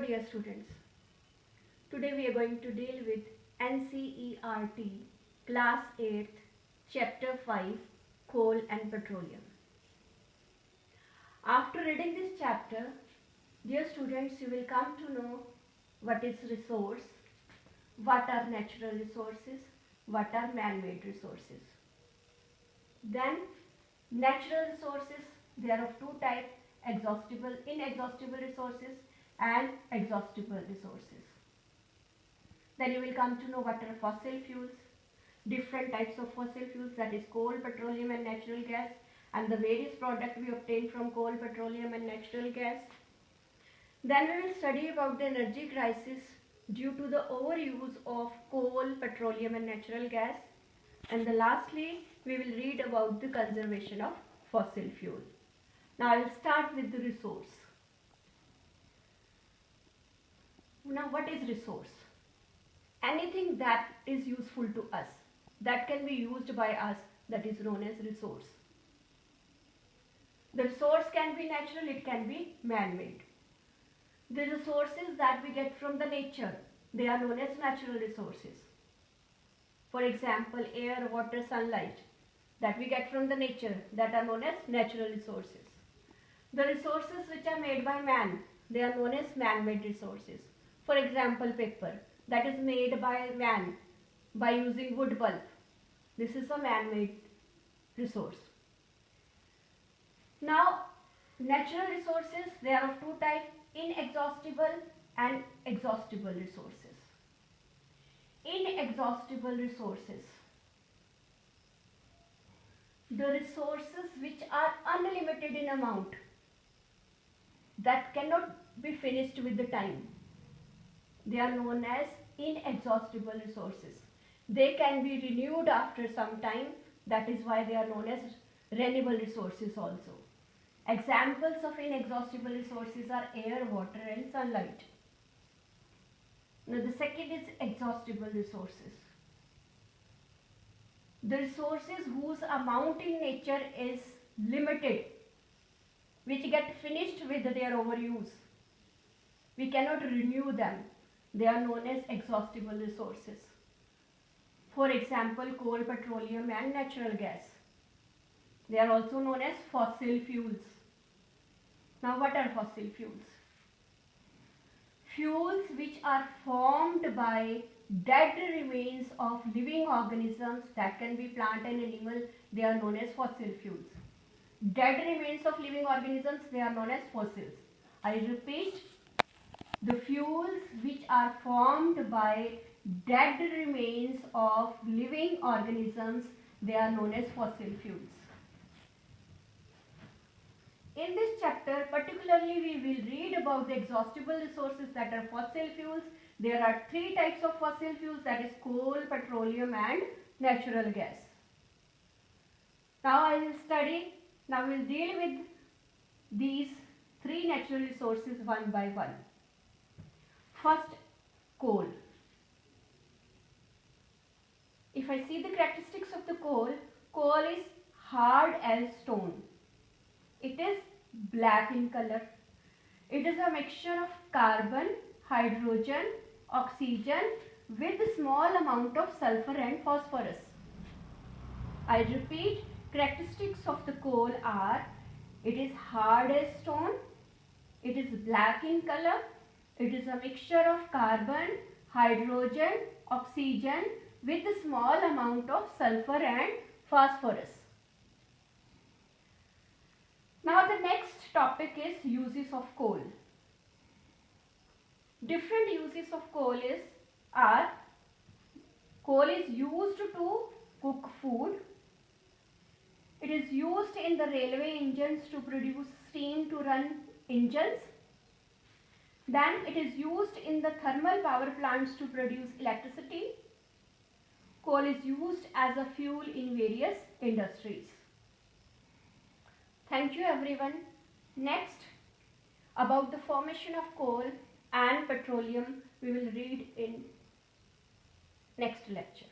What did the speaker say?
Hello dear students, today we are going to deal with NCERT Class 8th Chapter 5 Coal and Petroleum. After reading this chapter, dear students, you will come to know what is resource, what are natural resources, what are man-made resources. Then natural resources, they are of two types, inexhaustible resources and exhaustible resources. Then you will come to know what are fossil fuels, different types of fossil fuels, that is coal, petroleum and natural gas, and the various products we obtain from coal, petroleum and natural gas. Then we will study about the energy crisis due to the overuse of coal, petroleum and natural gas. And lastly, we will read about the conservation of fossil fuel. Now I will start with the resource. Now what is resource? Anything that is useful to us, that can be used by us, that is known as resource. The resource can be natural, it can be man-made. The resources that we get from the nature, they are known as natural resources. For example, air, water, sunlight, that we get from the nature, that are known as natural resources. The resources which are made by man, they are known as man-made resources. For example, paper, that is made by man by using wood pulp. This is a man-made resource. Now, natural resources, they are of two types, inexhaustible and exhaustible resources. Inexhaustible resources, the resources which are unlimited in amount, that cannot be finished with the time, they are known as inexhaustible resources. They can be renewed after some time, that is why they are known as renewable resources also. Examples of inexhaustible resources are air, water and sunlight. Now the second is exhaustible resources. The resources whose amount in nature is limited, which get finished with their overuse. We cannot renew them. They are known as exhaustible resources. For example, coal, petroleum and natural gas. They are also known as fossil fuels. Now what are fossil fuels? Fuels which are formed by dead remains of living organisms, that can be plant and animal, they are known as fossil fuels. Dead remains of living organisms, they are known as fossils. I repeat, the fuels which are formed by dead remains of living organisms, they are known as fossil fuels. In this chapter, particularly we will read about the exhaustible resources, that are fossil fuels. There are three types of fossil fuels, that is coal, petroleum and natural gas. Now we will deal with these three natural resources one by one. First, coal. If I see the characteristics of the coal, coal is hard as stone. It is black in color. It is a mixture of carbon, hydrogen, oxygen with a small amount of sulfur and phosphorus. I repeat, characteristics of the coal are, it is hard as stone, it is black in color, it is a mixture of carbon, hydrogen, oxygen with a small amount of sulfur and phosphorus. Now the next topic is uses of coal. Different uses of coal are coal is used to cook food. It is used in the railway engines to produce steam to run engines. Then it is used in the thermal power plants to produce electricity. Coal is used as a fuel in various industries. Thank you everyone. Next, about the formation of coal and petroleum, we will read in next lecture.